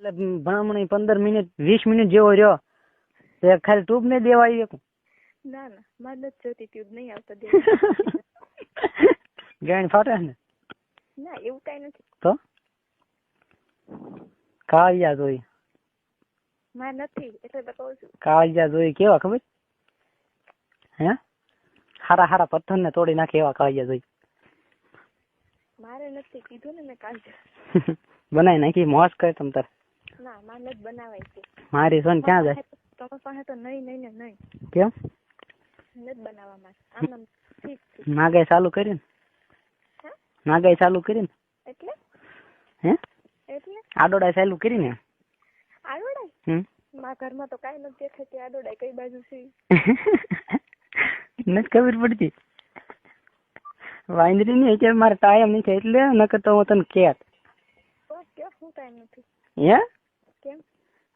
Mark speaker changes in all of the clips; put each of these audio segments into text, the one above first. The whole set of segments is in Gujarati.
Speaker 1: એટલે ભણામણી 15 મિનિટ 20 મિનિટ જેવો રહ્યો તે ખાલી ટ્યુબ ને દેવાય એક
Speaker 2: ના ના મારે નથી જોતી ટ્યુબ નહીં આવતા દે
Speaker 1: ગાયન ફાટે ને
Speaker 2: ના એવું કાંઈ નથી
Speaker 1: તો કાળિયા જોઈ
Speaker 2: મારે નથી એટલે તો કહું છું
Speaker 1: કાળિયા જોઈ કેવા ખબર હે હારા હારા પથ્થર ને તોડી નાખે એવા કાળિયા જોઈ
Speaker 2: મારે નથી કીધું ને મેં કાલે
Speaker 1: બનાવી નાખી મોસ કરે તમ તાર
Speaker 2: ના મારે નથી બનાવાય છે
Speaker 1: મારી સોન ક્યાં જાય
Speaker 2: તમારા પાસે તો નહીં નહીં ને નહીં
Speaker 1: કેમ
Speaker 2: નથી બનાવવા મારે આમ ઠીક છે
Speaker 1: નાગાઈ ચાલુ કરીને નાગાઈ ચાલુ કરીને
Speaker 2: એટલે
Speaker 1: હે
Speaker 2: એટલે
Speaker 1: આડોડા ચાલુ કરીને
Speaker 2: આડોડાય મારા ઘરમાં તો કાંઈ નથી દેખાતી આડોડાય કઈ બાજુ છે
Speaker 1: નથી ખબર પડતી વાંદરી ની અત્યારે મારે ટાઈમ નથી એટલે નકર તો હું તને કેત
Speaker 2: ઓકે શું ટાઈમ નથી
Speaker 1: હે
Speaker 2: કેમ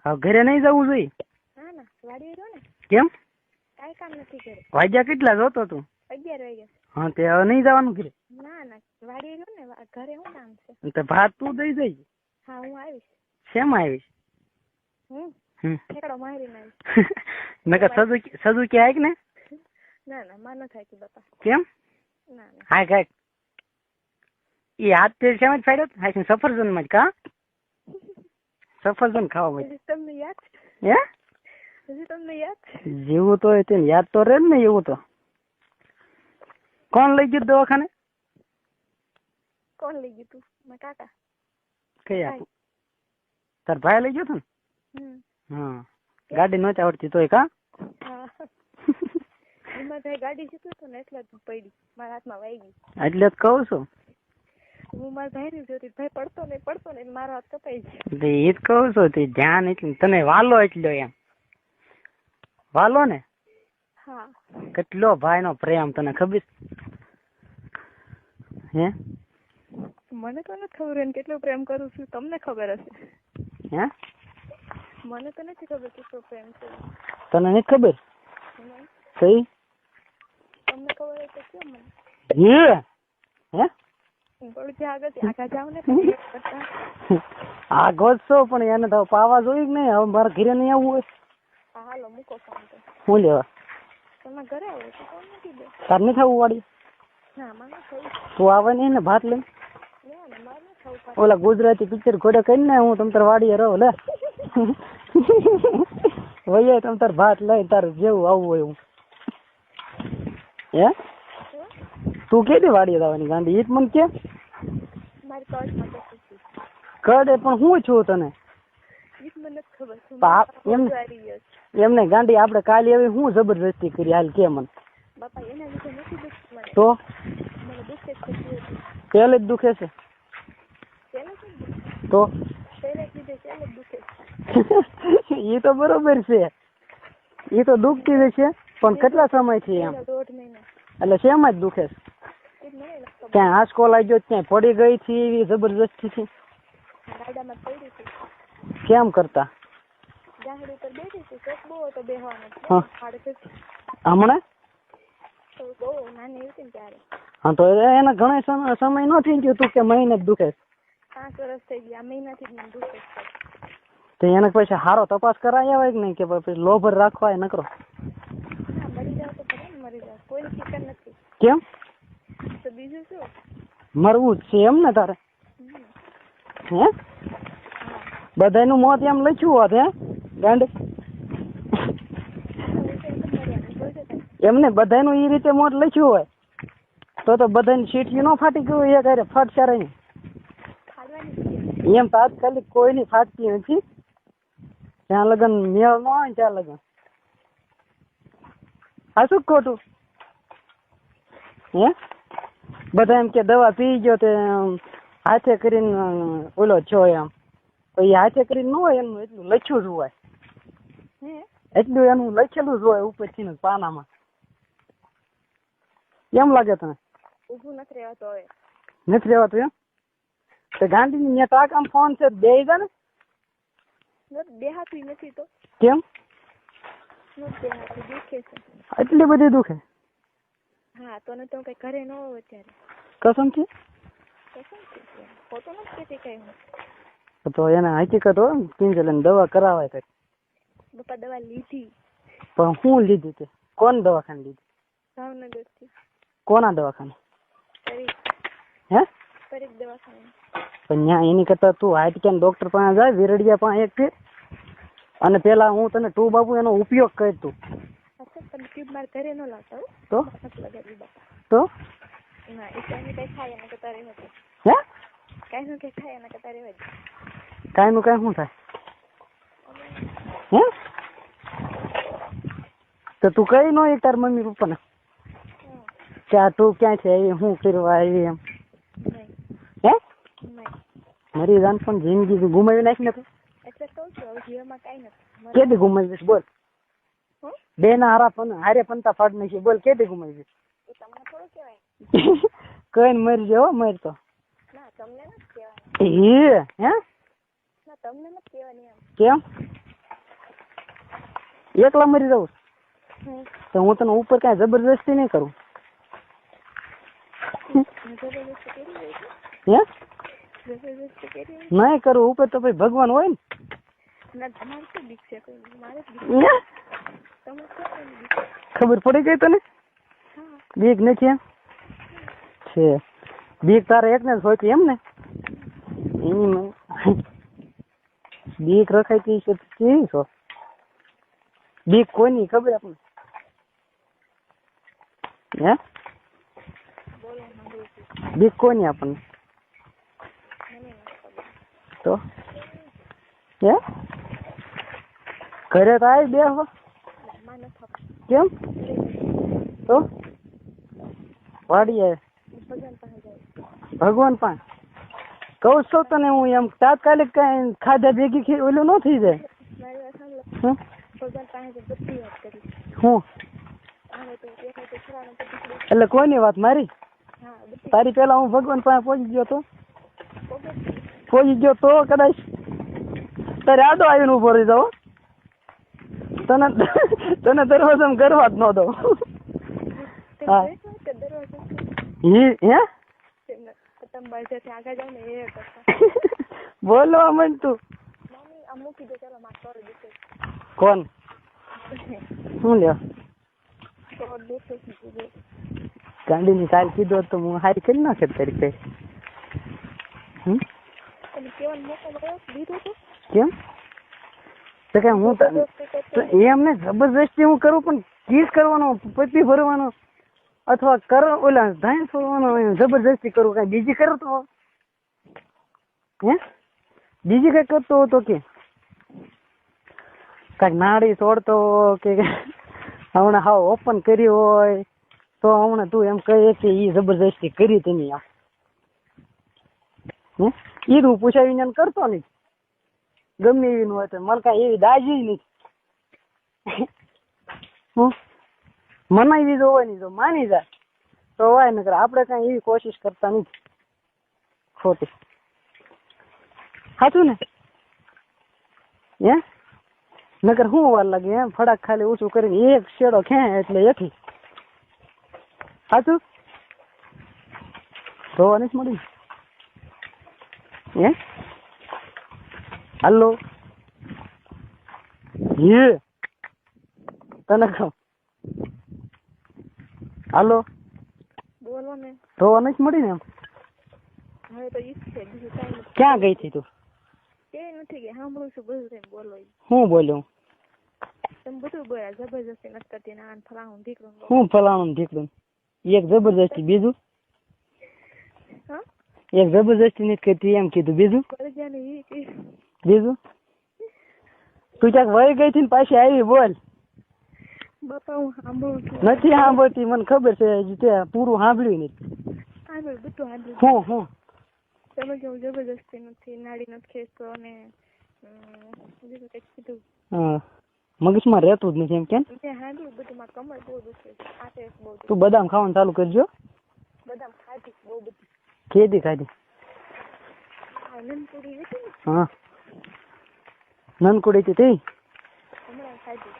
Speaker 1: હવે ઘરે નહીં જવું જોઈએ
Speaker 2: ના ના વાડી રહ્યો ને
Speaker 1: કેમ
Speaker 2: કાંઈ કામ નથી ઘરે
Speaker 1: વાગ્યા કેટલા જોતો તું
Speaker 2: 11 વાગ્યા
Speaker 1: હા તે હવે નહીં જવાનું ઘરે
Speaker 2: ના ના વાડી રહ્યો ને ઘરે શું કામ છે
Speaker 1: તો ભાત તું દઈ જઈ
Speaker 2: હા હું આવીશ
Speaker 1: શેમાં આવીશ
Speaker 2: ઠેકડો મારીને આવીશ
Speaker 1: નકર સજુ કે આય ને
Speaker 2: ના ના માં ન થાય કે બાપા
Speaker 1: કેમ
Speaker 2: ના ના
Speaker 1: હા કાંઈક એ હાથ તે શેમાં જ ફાડ્યો હા સફરજન માં જ કા સફરજન ખાવા માટે
Speaker 2: હજી તમને યાદ
Speaker 1: હે
Speaker 2: હજી તમને યાદ
Speaker 1: જેવું તો તેને યાદ તો રહે ને એવું તો કોણ લઈ ગયું દવાખાને
Speaker 2: કોણ લઈ ગયું તું મારા કાકા
Speaker 1: કયા તાર ભાઈ લઈ ગયો તો ને હા ગાડી નહોતી આવડતી તોય કા
Speaker 2: હા એમાં ભાઈ ગાડી શીખવું હતું ને એટલે જ પડી મારા હાથમાં વાગી
Speaker 1: એટલે જ કહું છું
Speaker 2: હું મારા ભાઈ જોતી ભાઈ પડતો ને મારો હાથ કપાઈ ગયો
Speaker 1: એ જ કહું છું તે ધ્યાન એટલે તને વાલો એટલો એમ વાલો ને
Speaker 2: હા
Speaker 1: કેટલો ભાઈ નો પ્રેમ તને ખબર હે
Speaker 2: મને તો નથી ખબર એને કેટલો પ્રેમ કરું છું તમને ખબર હશે
Speaker 1: હે
Speaker 2: મને તો નથી ખબર કેટલો પ્રેમ છે
Speaker 1: તને નથી ખબર સહી
Speaker 2: તમને ખબર હોય તો કેમ મને
Speaker 1: હે
Speaker 2: થોડું આગળ જાવ ને
Speaker 1: આગો જ છો પણ એને તો પાવા જોઈ નહીં હવે મારા ઘરે નહીં આવવું હોય
Speaker 2: હા હાલો મૂકો ફોન તો
Speaker 1: હું લેવા
Speaker 2: તમારા ઘરે આવો તો કોણ નથી દે
Speaker 1: તાર નહીં થવું વાળી
Speaker 2: ના મને થયું
Speaker 1: તું આવે નહીં ને ભાત લઈ
Speaker 2: ના ના મારે નથી થવું
Speaker 1: ઓલા ગુજરાતી પિક્ચર ઘોડે કરીને હું તમ તાર વાડીએ રહો લે વૈયા તમ તાર ભાત લઈ તાર જેવું આવવું હોય એવું હે તું કેદી વાડીએ જવાની ગાંડી ઈ જ મને કે
Speaker 2: મારી કડમાં તો
Speaker 1: કડે પણ હું છું તને
Speaker 2: ઈ જ મને નથી ખબર
Speaker 1: એમને ગાંડી આપણે કાલે એવી હું જબરદસ્તી કરી હાલ કે મને
Speaker 2: બાપા એના વિશે નથી દુખતું મને
Speaker 1: તો
Speaker 2: મને દુખે છે
Speaker 1: પહેલે જ દુખે છે તો
Speaker 2: પહેલે જ દુખે
Speaker 1: એ તો બરોબર છે એ તો દુખતી જ છે પણ કેટલા સમય થી એમ
Speaker 2: 1.5 મહિના
Speaker 1: એટલે શેમાં જ દુખે છે ક્યાંય આંચકો લાગ્યો ક્યાંય પડી ગઈ થી એવી જબરદસ્તી થી
Speaker 2: ગાડામાં પડી હતી
Speaker 1: કેમ કરતા
Speaker 2: ગાડી ઉપર બેઠી હતી શોખ બહુ હતો બેહવાનો
Speaker 1: હમણાં
Speaker 2: તો બહુ નાની હતી ને ત્યારે
Speaker 1: હા તો એને ઘણા સમય ન થઈ ગયો તું કે મહિને જ દુખે
Speaker 2: 5 વર્ષ થઈ ગયા મહિનાથી જ મને દુખે
Speaker 1: તો એને પછી સારો તપાસ કરાવી આવે કે નહીં કે પછી લોભર રાખવા નકરો
Speaker 2: મરી જાવ તો ભલે ને મરી જાવ કોઈ ફિકર નથી
Speaker 1: કેમ
Speaker 2: તો બીજું શું
Speaker 1: મરવું જ છે એમ ને તારે હે બધાનું મોત એમ લખ્યું હોત હે ગાંડ એમને બધાનું એ રીતે મોત લખ્યું હોય તો બધાની સીટીઓ ન ફાટી ગયું એ કરે ફટશે રહી એમ તાત્કાલિક કોઈની ફાટતી નથી ત્યાં લગન મેળ ન હોય ત્યાં લગન આ શું ખોટું હે બધા એમ કે દવા પી ગયો તે હાથે કરીને ઓલો છો એમ તો એ હાથે કરીને ન હોય એનું એટલું લખ્યું જ હોય એટલું એનું લખેલું જ હોય ઉપરથી પાનામાં એમ લાગે તને
Speaker 2: ઊભું નથી રહેવાતું હવે
Speaker 1: નથી રહેવાતું એમ તો ગાંધીની ત્યાં ટાકામ ફોન છે બે જા ને
Speaker 2: દેહાતું નથી તો
Speaker 1: કેમ
Speaker 2: દેહાતું દુખે છે
Speaker 1: એટલી બધી દુખે
Speaker 2: હા તો ને તો કઈ ઘરે ન હોય ત્યારે
Speaker 1: કસમ થી
Speaker 2: ખોટું નથી કહેતી કઈ હું
Speaker 1: તો એને હકીકત હોય ને કિંજલ એને દવા કરાવાય કઈ.
Speaker 2: પપ્પા દવા લીધી
Speaker 1: પણ હું લીધી તે કોણ દવાખાને લીધી?
Speaker 2: ભાવનગર થી.
Speaker 1: કોના દવાખાને?
Speaker 2: પરીખ
Speaker 1: હે
Speaker 2: દવાખાને.
Speaker 1: પણ ત્યાં એની કરતા તું હાટકેન ડોક્ટર પાસે જાય વિરડિયા પાસે એક થી, અને પેલા હું તને તું બાબુ એનો ઉપયોગ કર તું.
Speaker 2: તમે ટ્યુબ માર ઘરે ન લાવતા હો.
Speaker 1: તો
Speaker 2: લગાવી બાપા.
Speaker 1: તો
Speaker 2: ના એ કઈ કઈ ખાય એના કરતા રહેવા દે.
Speaker 1: હે
Speaker 2: કઈ નું કઈ ખાય એના કરતા રહેવા દે.
Speaker 1: કાઈ નું કઈ શું થાય? હે તો તું કઈ નો એક તાર મમ્મી પપ્પા ને કે આ તું ક્યાં છે એ હું કરવા આવી એમ? હે મારી જાન પણ જિંદગી ગુમાવી નાખી ને તું.
Speaker 2: એટલે કહું છું હવે જીવનમાં કઈ નથી.
Speaker 1: કેદી ગુમાવીશ બોલ? બે ના હારા પણ હારે પંતા ફાડ નાખી બોલ કેદી ગુમાવીશ?
Speaker 2: એ તમને થોડું કહેવાય.
Speaker 1: કઈ મરી જાવ મર તો.
Speaker 2: ના તમને નથી કહેવાય.
Speaker 1: હે
Speaker 2: ના તમને નથી કહેવાની એમ.
Speaker 1: કેમ એકલા મરી જાઉં? તો હું તને ઉપર કઈ જબરદસ્તી નહીં કરું. હે નહીં કરું ઉપર તો ભાઈ ભગવાન હોય ને. ખબર પડી ગઈ તને? બીક નથી એમ છે? બીક તારે એક ને જ હોય એમ ને? એની બીક રખાઈ છે કેવી છો? બીક કોની ખબર આપણને? હે બીક કોની આપણને? તો હે ઘરે તો આવી બે હો. કેમ? તો વાડીએ ભગવાન પાસે કહું છું તને હું એમ તાત્કાલિક કઈ ખાધા ભેગી ઓલું ન થઈ જાય. હું એટલે કોઈની વાત મારી? તારી પેલા હું ભગવાન પાસે પહોંચી ગયો તો કદાચ તારે આડો આવીને ઉભો રહી જાવ. તને દરવાજા કરવા જ ન દઉં. હા હે બોલવા માંડ તું. કોણ શું લ્યો? ગાંડીની કાલ કીધું તો હું હારી કરી નાખે તારી કઈ. કેમ તો કઈ હું એમ ને જબરદસ્તી હું કરું પણ કિસ કરવાનો પતિ ભરવાનો અથવા ઓલા ધાન છોડવાનો જબરદસ્તી કરું કઈ બીજી કરતો હે બીજી કઈ કરતો હતો કે કઈક નાડી છોડતો કે હમણાં હાવ ઓપન કરી હોય તો હમણાં તું એમ કહે કે ઈ જબરદસ્તી કરી તમે આમ ઈ હું પૂછાવીને એમ કરતો નહીં. ગમે એવી હોય તો મને કઈ એવી દાજી નહીં. મનાવી જોવાની જો માની જાય તો હોય નકર આપણે કઈ એવી કોશિશ કરતા નથી ખોટી. સાચું ને? હે નકર શું વાર લાગે એમ ફડાક ખાલી ઓછું કરીને એક શેડો ખેં એટલે એથી. સાચું જોવા નથી મળી. હે હાલો હે તને કહું હાલો
Speaker 2: બોલો ને
Speaker 1: જોવા નથી મળી ને એમ.
Speaker 2: હવે તો ઈ છે બીજું કાઈ નથી.
Speaker 1: ક્યાં ગઈ હતી તું?
Speaker 2: કે નથી કે સાંભળું છું બધું તમે બોલો.
Speaker 1: હું બોલ્યો?
Speaker 2: તમે બધું બોલ્યા જબરજસ્તી નથી કરતી ને આન ફલાણું ઢીકડું.
Speaker 1: હું ફલાણું ઢીકડું? એક જબરજસ્તી બીજું?
Speaker 2: હા
Speaker 1: એક જબરજસ્તી નથી કરતી એમ કીધું બીજું? બીજું તું ક્યાંક વહી ગઈ હતી ને પાછી આવી બોલ.
Speaker 2: બાપા હું સાંભળું છું.
Speaker 1: નથી સાંભળતી મને ખબર છે તે પૂરું સાંભળ્યું નથી.
Speaker 2: સાંભળ્યું બધું સાંભળ્યું.
Speaker 1: હું
Speaker 2: તમે કેવું જબરજસ્તી નથી નાડી નથી ખેંચતો અને બીજું કંઈક કીધું.
Speaker 1: હા મગજમાં રહેતું જ નથી એમ કેમ?
Speaker 2: મેં સાંભળ્યું બધું મારા કમર બહુ દુખે છે. આ ટેસ બહુ દુખે.
Speaker 1: તું બદામ ખાવાનું ચાલુ કરજો.
Speaker 2: બદામ ખાધી બહુ બધી.
Speaker 1: કેદી ખાધી?
Speaker 2: નનકુડી હતી ને.
Speaker 1: હા નનકુડી હતી
Speaker 2: હમણાં ખાધી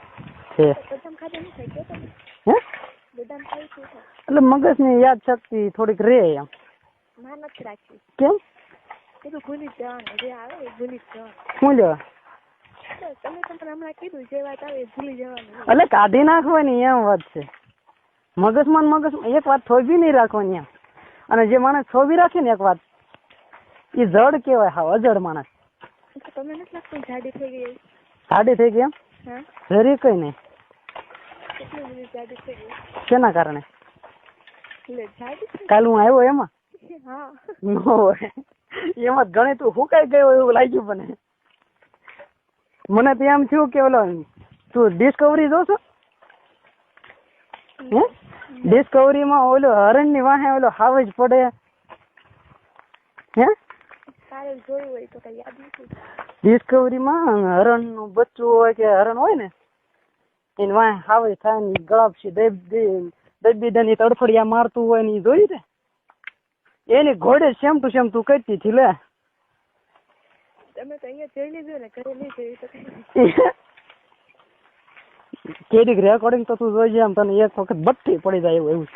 Speaker 1: છે.
Speaker 2: બદામ ખાધી નથી ખાઈ ગયો.
Speaker 1: હે
Speaker 2: બદામ ખાઈ છે
Speaker 1: એટલે મગજની યાદ શક્તિ થોડીક રે એમ.
Speaker 2: માં નથી રાખી.
Speaker 1: કેમ?
Speaker 2: કીધું ભૂલી જ જવાનું, જે આવે એ ભૂલી જ જવાનું.
Speaker 1: શું લેવા?
Speaker 2: બસ તમે હમણાં કીધું જે વાત આવે એ ભૂલી જવાનું.
Speaker 1: એટલે કાઢી નાખવાની એમ વાત છે. મગજમાં એક વાત થોભી નહીં રાખવાની એમ. અને જે માણસ થોભી રાખે ને એક વાત એ જડ કહેવાય. હા, અજડ માણસ.
Speaker 2: તમને નથી લાગતું જાડી થઈ ગઈ?
Speaker 1: જાડી થઈ ગઈ એમ?
Speaker 2: હા,
Speaker 1: જરી કઈ નહીં.
Speaker 2: કેટલી બધી જાડી થઈ ગઈ?
Speaker 1: શેના કારણે?
Speaker 2: એટલે જાડી
Speaker 1: કાલ હું આવ્યો એમાં
Speaker 2: હા
Speaker 1: ન હોય એમાં ગણિત હુકાઈ ગયો એવું લાગ્યું. મને તો એમ થયું કે ઓલો તું ડિસ્કવરી જોશો? હે, ડિસ્કવરી માં ઓલો હરણ ની વાહે ઓલો હાવજ પડે. હે,
Speaker 2: કાલે જોયું હોય તો કઈ યાદ નથી.
Speaker 1: ડિસ્કવરી માં હરણ નું બચ્ચું હોય કે હરણ હોય ને એને વાહે હાવજ થાય ને ગળાપસી દબી તડફડિયા મારતું હોય ને એ જોઈ ને એની ઘોડે સેમ ટુ સેમ તું કરતી હતી. લે
Speaker 2: તમે તો અહીંયા જોઈ લીધું ને, ઘરે નહીં જોયું તો
Speaker 1: કેડીક રેકોર્ડિંગ તો તું જોઈ એમ તને એક વખત બત્તી પડી જાય એવું.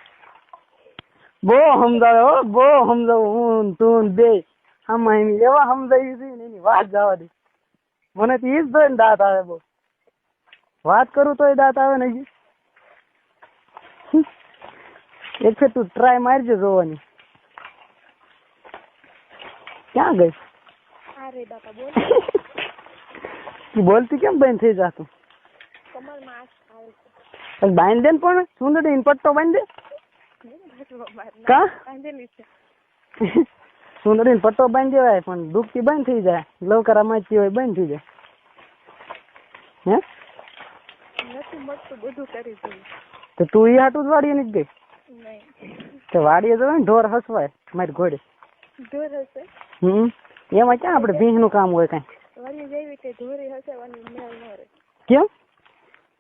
Speaker 1: બહુ સમજાવે હો, બહુ સમજાવું. હું તું બે આમાં એવા સમજાવી છે ને એની વાત જવા દે. મને તો ઈ જ જોઈને દાંત આવે. બહુ વાત કરું તોય દાંત આવે ને. એક ફેર તું ટ્રાય મારજે જોવાની. ક્યાં ગઈ?
Speaker 2: અરે બાપા બોલ.
Speaker 1: બોલતી કેમ બંધ થઈ જાતું?
Speaker 2: કમરમાં આસ આવે છે.
Speaker 1: બાંધ દે ને પણ સુંદરી પટ્ટો બાંધ દે. કા
Speaker 2: બાંધેલી છે?
Speaker 1: સુંદરી પટ્ટો બાંધી દેવાય પણ દુખતી બંધ થઈ જાય. લવકરા માચી હોય બંધ થઈ જાય. હે,
Speaker 2: નથી મળતું, બધું કરી દઉં.
Speaker 1: તો તું ઈ હાટું જ વાડીએ નથી ગઈ?
Speaker 2: નહીં
Speaker 1: તો વાડીએ જવાય ને, ઢોર હસવાય મારી ઘોડે.
Speaker 2: ઢોર હશે?
Speaker 1: એમાં ક્યાં આપડે ભીંગ નું કામ હોય કઈ?
Speaker 2: વાલી જેવી કે ઢોરી હસવાની મેળ ન રહે.
Speaker 1: કેમ?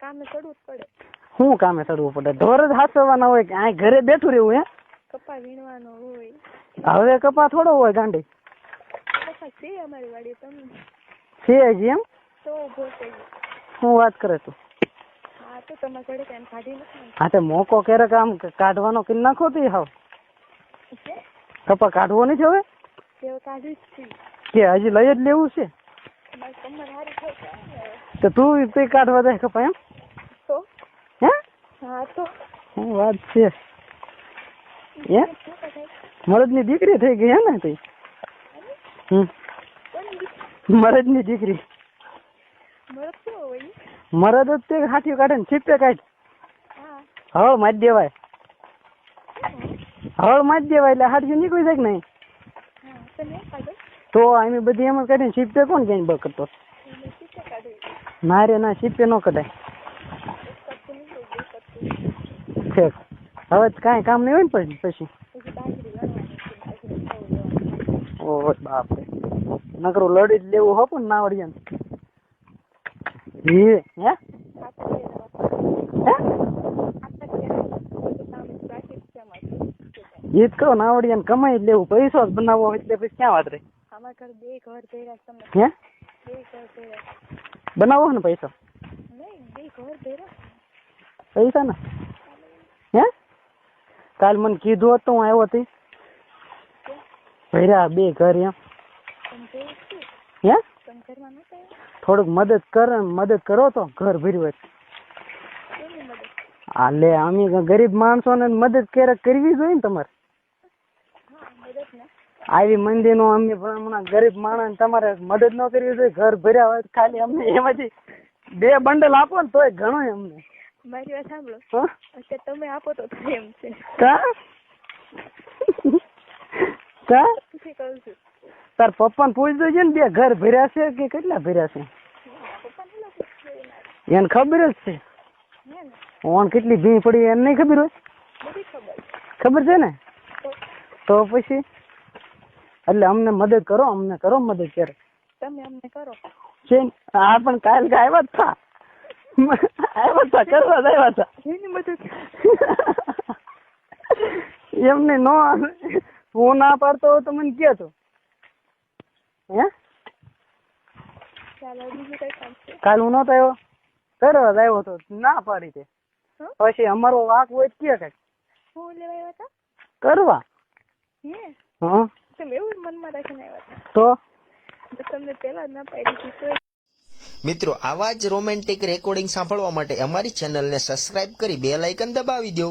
Speaker 2: કામે ચડવું જ પડે.
Speaker 1: શું કામે ચડવું પડે? ઢોર જ હાચવાના હોય કે આ ઘરે બેઠું રહેવું? હે,
Speaker 2: કપા વીણવાનો હોય.
Speaker 1: હવે કપા થોડો હોય ગાંડી?
Speaker 2: કપા છે અમારી વાડી. તમે
Speaker 1: છે હજી એમ?
Speaker 2: તો ઉભો થઈ.
Speaker 1: શું વાત કરે તું?
Speaker 2: હા તો તમારા જોડે કાંઈ કાઢી નથી.
Speaker 1: હા તો મોકો ક્યારેક આમ કાઢવાનો કે નાખો તી હાવ કપા કાઢવો નથી હવે
Speaker 2: તેઓ કાઢી જ છે
Speaker 1: કે હજી લઈ જ લેવું છે?
Speaker 2: મારી કમર હારી થઈ જાય.
Speaker 1: તો તું તે કાઢવા જાય કપા એમ?
Speaker 2: તો
Speaker 1: હે,
Speaker 2: હા તો
Speaker 1: શું વાત છે? હે, મરદ ની દીકરી થઈ ગઈ હે ને તી? મરદ ની દીકરી.
Speaker 2: મરદ કેવો હોય?
Speaker 1: મરદ જ તે હાથી કાઢે ને છીપે કાઢ.
Speaker 2: હા,
Speaker 1: હળ મારી દેવાય. હળ મારી દેવાય એટલે હાથી નીકળી જાય કે નહીં?
Speaker 2: હા તો નહીં કાઢો.
Speaker 1: તો અમે બધી એમ કાઢીને છીપે કોણ ક્યાંય બ કરતો?
Speaker 2: શીખે કાઢી.
Speaker 1: ના રે ના, છીપે ન કઢાય. ઠીક, હવે કાંઈ કામ નહીં હોય ને પછી? ઓહ બાપ રે, નકરું લડી જ લેવું હો પણ નાવડિયા હે. હે, ગીત કહો નાવડિયા કમાઈ જ લેવું. પૈસો જ બનાવવો એટલે પછી ક્યાં વાત રહી?
Speaker 2: અમારા ઘર બે ઘર ભેરા તમને.
Speaker 1: હે,
Speaker 2: બે ઘર ભેરા
Speaker 1: બનાવો ને પૈસો?
Speaker 2: નહીં, બે ઘર ભેરા
Speaker 1: પૈસા ને. હે, કાલ મને કીધું હતું હું આવ્યો હતી ભર્યા બે ઘર એમ. હે,
Speaker 2: ઘરમાં નતા
Speaker 1: થોડુંક મદદ કરો તો ઘર ભર્યું હોય.
Speaker 2: કેની મદદ?
Speaker 1: હા લે, અમે ગરીબ માણસો ને મદદ ક્યારેક કરવી જોઈએ ને તમારે.
Speaker 2: હા મદદ ને
Speaker 1: આવી મંદિર નો અમે હમણાં ગરીબ માણસ તમારે મદદ ન કરવી જોઈએ. ઘર ભર્યા હોય ખાલી અમને એમાંથી 2 બંડલ આપો ને તોય ઘણો અમને.
Speaker 2: મારી વાત સાંભળો. અત્યારે તમે આપો તો થાય એમ છે.
Speaker 1: કા કા
Speaker 2: પૂછી કહું છું.
Speaker 1: તાર પપ્પાને પૂછજો છે ને 2 ઘર ભર્યા છે કે કેટલા ભર્યા છે? એને ખબર જ છે. ઓન કેટલી ભી પડી એને નહીં ખબર હોય? ખબર છે ને? તો પછી એટલે અમને મદદ કરો, અમને કરો મદદ ક્યારે.
Speaker 2: તમે અમને કરો
Speaker 1: છે. હા પણ કાલ આવ્યા હતા, આવ્યા હતા કરવા જ આવ્યા હતા.
Speaker 2: એની મદદ
Speaker 1: એમને નો હું ના પાડતો હોય તો મને કે તો. હે,
Speaker 2: ચાલો બીજું કઈ કામ છે?
Speaker 1: કાલ હું નતો આવ્યો, કરવા જ આવ્યો તો ના પાડી તે. પછી અમારો વાક હોય કે કઈ
Speaker 2: હું લેવા આવ્યા હતા
Speaker 1: કરવા.
Speaker 2: હે,
Speaker 1: હા
Speaker 2: તમે એવું મનમાં રાખીને આવ્યા
Speaker 1: તો
Speaker 2: હતા તો તમને પહેલા જ ના પાડી દીધી તો
Speaker 3: મિત્રો આવા જ રોમેન્ટિક રેકોર્ડિંગ સાંભળવા માટે અમારી ચેનલને સબસ્ક્રાઇબ કરી બેલ આઇકન દબાવી દો.